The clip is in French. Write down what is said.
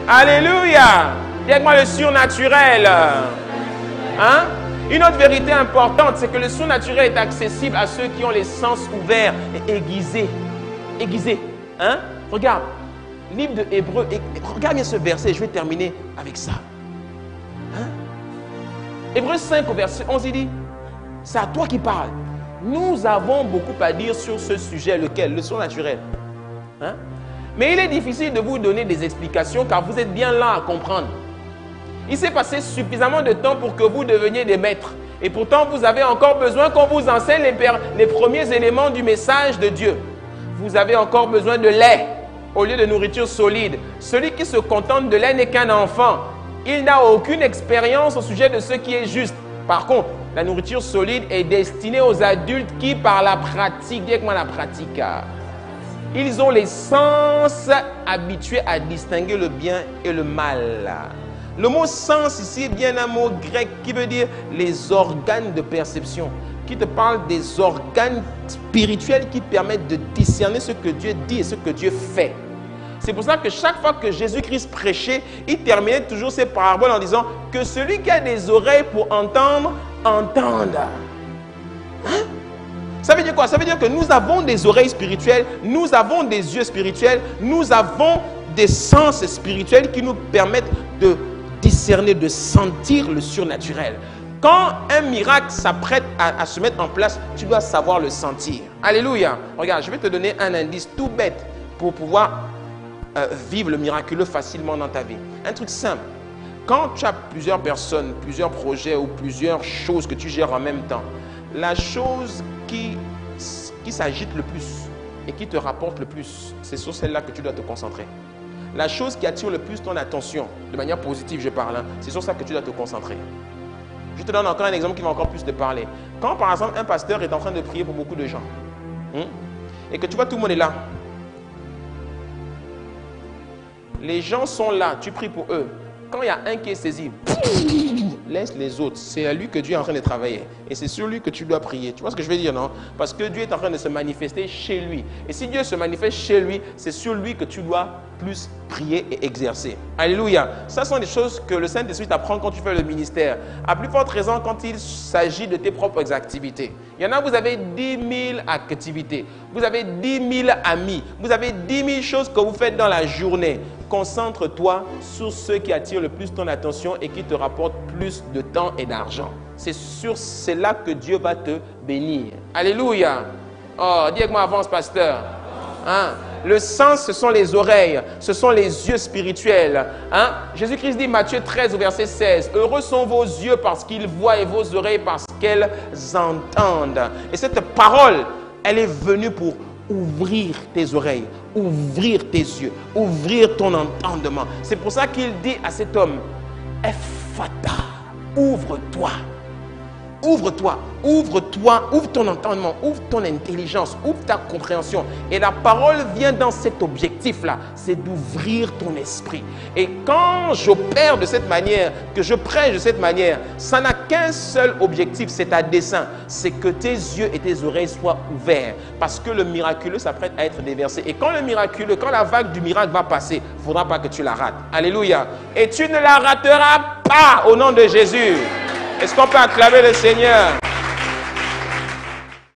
Alléluia. Dis avec moi le surnaturel. Hein? Une autre vérité importante, c'est que le surnaturel est accessible à ceux qui ont les sens ouverts et aiguisés. Aiguisés. Hein? Regarde, livre de Hébreux, regarde bien ce verset, je vais terminer avec ça. Hein? Hébreux 5 au verset 11, il dit, c'est à toi qui parle. Nous avons beaucoup à dire sur ce sujet, lequel? Le surnaturel. Hein? Mais il est difficile de vous donner des explications car vous êtes bien lent à comprendre. Il s'est passé suffisamment de temps pour que vous deveniez des maîtres. Et pourtant, vous avez encore besoin qu'on vous enseigne les premiers éléments du message de Dieu. Vous avez encore besoin de lait au lieu de nourriture solide. Celui qui se contente de lait n'est qu'un enfant. Il n'a aucune expérience au sujet de ce qui est juste. Par contre, la nourriture solide est destinée aux adultes qui, par la pratique, dis avec moi la pratique, ils ont les sens habitués à distinguer le bien et le mal. Le mot sens ici est bien un mot grec qui veut dire les organes de perception, qui te parle des organes spirituels qui permettent de discerner ce que Dieu dit et ce que Dieu fait. C'est pour ça que chaque fois que Jésus-Christ prêchait, il terminait toujours ses paraboles en disant que celui qui a des oreilles pour entendre, entende. Hein? Ça veut dire quoi? Ça veut dire que nous avons des oreilles spirituelles, nous avons des yeux spirituels, nous avons des sens spirituels qui nous permettent de discerner, de sentir le surnaturel. Quand un miracle s'apprête à se mettre en place, tu dois savoir le sentir. Alléluia. Regarde, je vais te donner un indice tout bête pour pouvoir vivre le miraculeux facilement dans ta vie. Un truc simple. Quand tu as plusieurs personnes, plusieurs projets ou plusieurs choses que tu gères en même temps, la chose qui s'agite le plus et qui te rapporte le plus, c'est sur celle-là que tu dois te concentrer. La chose qui attire le plus ton attention, de manière positive je parle, hein, c'est sur ça que tu dois te concentrer. Je te donne encore un exemple qui va encore plus te parler. Quand par exemple un pasteur est en train de prier pour beaucoup de gens, et que tu vois tout le monde est là, les gens sont là, tu pries pour eux. Quand il y a un qui est saisi, laisse les autres. C'est à lui que Dieu est en train de travailler. Et c'est sur lui que tu dois prier. Tu vois ce que je veux dire, non? Parce que Dieu est en train de se manifester chez lui. Et si Dieu se manifeste chez lui, c'est sur lui que tu dois plus prier et exercer. Alléluia. Ça sont des choses que le Saint-Esprit t'apprend quand tu fais le ministère. À plus forte raison quand il s'agit de tes propres activités. Il y en a, vous avez 10 000 activités. Vous avez 10 000 amis. Vous avez 10 000 choses que vous faites dans la journée. Concentre-toi sur ceux qui attirent le plus ton attention et qui te rapportent plus de temps et d'argent. C'est là que Dieu va te bénir. Alléluia. Oh, dis avec moi, avance, pasteur. Hein? Le sens, ce sont les oreilles, ce sont les yeux spirituels. Hein? Jésus-Christ dit, Matthieu 13, au verset 16, « Heureux sont vos yeux parce qu'ils voient et vos oreilles parce qu'elles entendent. » Et cette parole, elle est venue pour ouvrir tes oreilles, ouvrir tes yeux, ouvrir ton entendement. C'est pour ça qu'il dit à cet homme, « Ephata, ouvre-toi. » Ouvre-toi, ouvre-toi, ouvre ton entendement, ouvre ton intelligence, ouvre ta compréhension. Et la parole vient dans cet objectif-là, c'est d'ouvrir ton esprit. Et quand j'opère de cette manière, que je prêche de cette manière, ça n'a qu'un seul objectif, c'est à dessein. C'est que tes yeux et tes oreilles soient ouverts. Parce que le miraculeux s'apprête à être déversé. Et quand le miraculeux, quand la vague du miracle va passer, il ne faudra pas que tu la rates. Alléluia. Et tu ne la rateras pas au nom de Jésus. Est-ce qu'on peut acclamer le Seigneur?